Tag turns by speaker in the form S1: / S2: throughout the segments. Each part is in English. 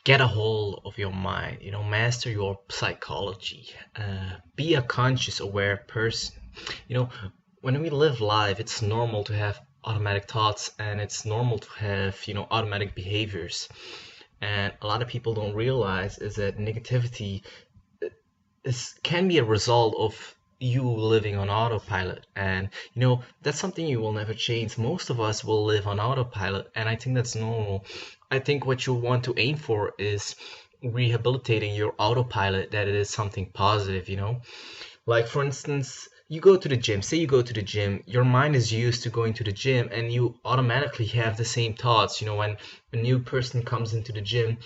S1: get a hold of your mind, master your psychology, be a conscious, aware person. You know, when we live life, it's normal to have automatic thoughts and it's normal to have, automatic behaviors. And a lot of people don't realize is that negativity can be a result of you living on autopilot. And that's something you will never change. Most of us will live on autopilot, and I think that's normal. I think what you want to aim for is rehabilitating your autopilot, that it is something positive. Like, for instance, you go to the gym. Say you go to the gym, your mind is used to going to the gym and you automatically have the same thoughts. When a new person comes into the gym,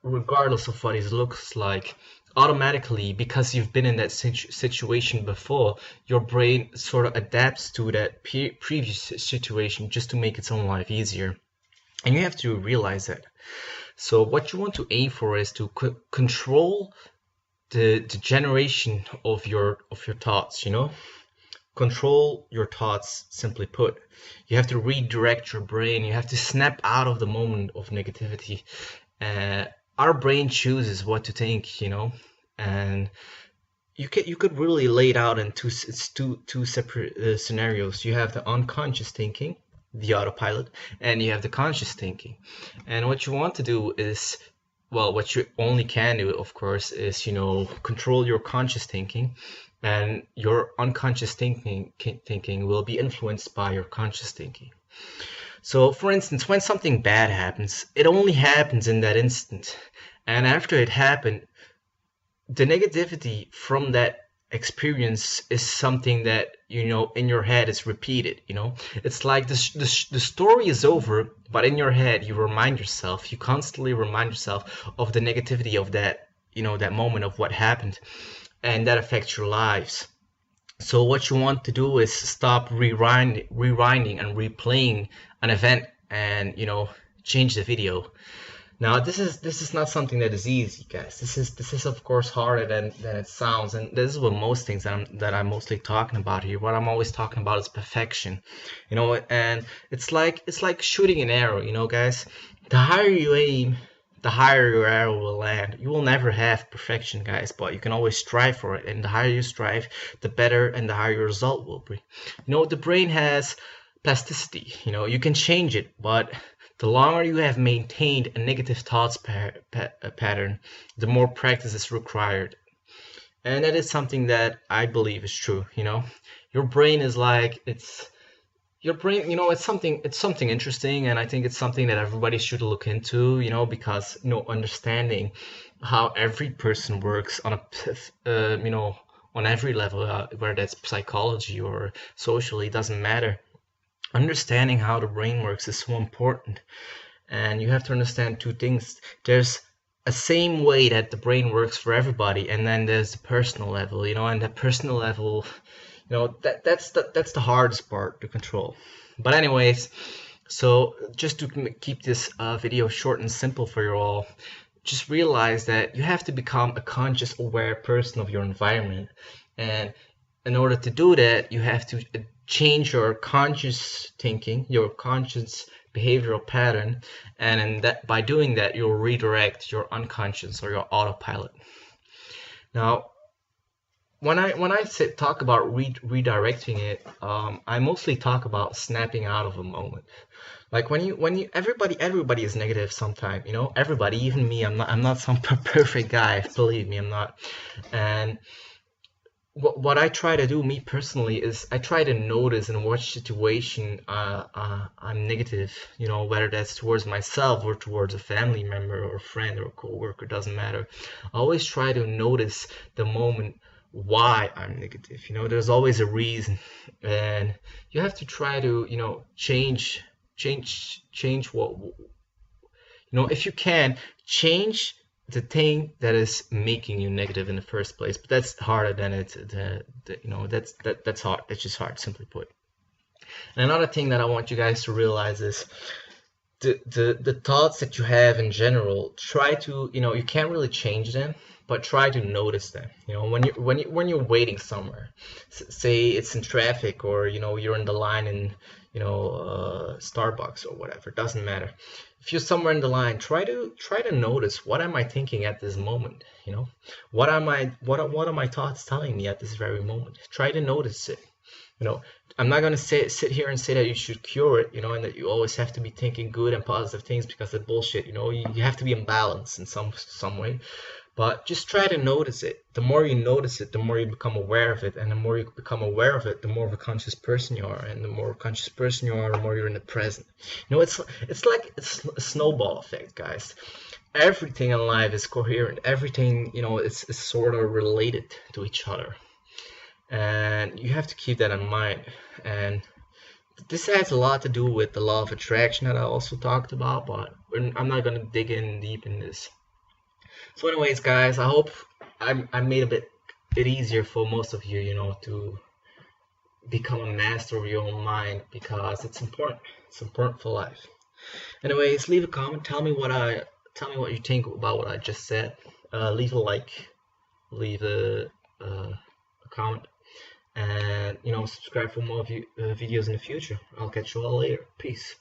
S1: regardless of what he looks like, automatically, because you've been in that situation before, your brain sort of adapts to that previous situation just to make its own life easier. And you have to realize that. So what you want to aim for is to control the generation of your thoughts. Control your thoughts, simply put. You have to redirect your brain. You have to snap out of the moment of negativity. Our brain chooses what to think, and you could really lay it out in two separate scenarios. You have the unconscious thinking, the autopilot, and you have the conscious thinking. And what you want to do is, well, what you only can do, of course, is control your conscious thinking, and your unconscious thinking will be influenced by your conscious thinking. So, for instance, when something bad happens, it only happens in that instant. And after it happened, the negativity from that experience is something that, in your head is repeated. It's like the story is over, but in your head, you constantly remind yourself of the negativity of that, that moment of what happened. And that affects your lives. So what you want to do is stop rewinding and replaying an event and change the video. Now this is not something that is easy, guys. This is of course harder than it sounds, and this is what most things that I'm mostly talking about here. What I'm always talking about is perfection, and it's like shooting an arrow, guys. The higher you aim, the higher your arrow will land. You will never have perfection, guys, but you can always strive for it. And the higher you strive, the better and the higher your result will be. The brain has plasticity. You can change it, but the longer you have maintained a negative thoughts pattern, the more practice is required. And that is something that I believe is true. Your brain is like, your brain, it's something interesting, and I think it's something that everybody should look into, because understanding how every person works on on every level, whether that's psychology or socially, doesn't matter. Understanding how the brain works is so important, and you have to understand two things. There's a same way that the brain works for everybody, and then there's the personal level, and that personal level, that's the hardest part to control. But anyways, so just to keep this video short and simple for you all, just realize that you have to become a conscious, aware person of your environment. And in order to do that, you have to change your conscious thinking, your conscious behavioral pattern, and by doing that, you'll redirect your unconscious or your autopilot. Now, when I talk about redirecting it, I mostly talk about snapping out of a moment. Like when you everybody is negative sometime, everybody, even me. I'm not some perfect guy, believe me, I'm not. And what I try to do, me personally, is I try to notice in what situation I'm negative, whether that's towards myself or towards a family member or friend or co-worker, doesn't matter. I always try to notice the moment why I'm negative. There's always a reason, and you have to try to, change what, if you can, change the thing that is making you negative in the first place. But that's harder than that's hard. It's just hard, simply put. And another thing that I want you guys to realize is the thoughts that you have in general. Try to, you can't really change them, but try to notice them. When you're waiting somewhere, say it's in traffic, or you're in the line and Starbucks or whatever. Doesn't matter. If you're somewhere in the line, try to notice, what am I thinking at this moment? What are my thoughts telling me at this very moment? Try to notice it. you know I'm not going to sit here and say that you should cure it, and that you always have to be thinking good and positive things, because that's bullshit. You have to be in balance in some way. But just try to notice it. The more you notice it, the more you become aware of it, and the more you become aware of it, the more of a conscious person you are, and the more conscious person you are, the more you're in the present. It's a snowball effect, guys. Everything in life is coherent. Everything, is sort of related to each other, and you have to keep that in mind. And this has a lot to do with the law of attraction that I also talked about, but I'm not going to dig in deep in this. So anyways, guys, I hope I made it easier for most of you, to become a master of your own mind, because it's important. It's important for life. Anyways, leave a comment. Tell me what you think about what I just said. Leave a like, leave a comment, and subscribe for more videos in the future. I'll catch you all later. Peace.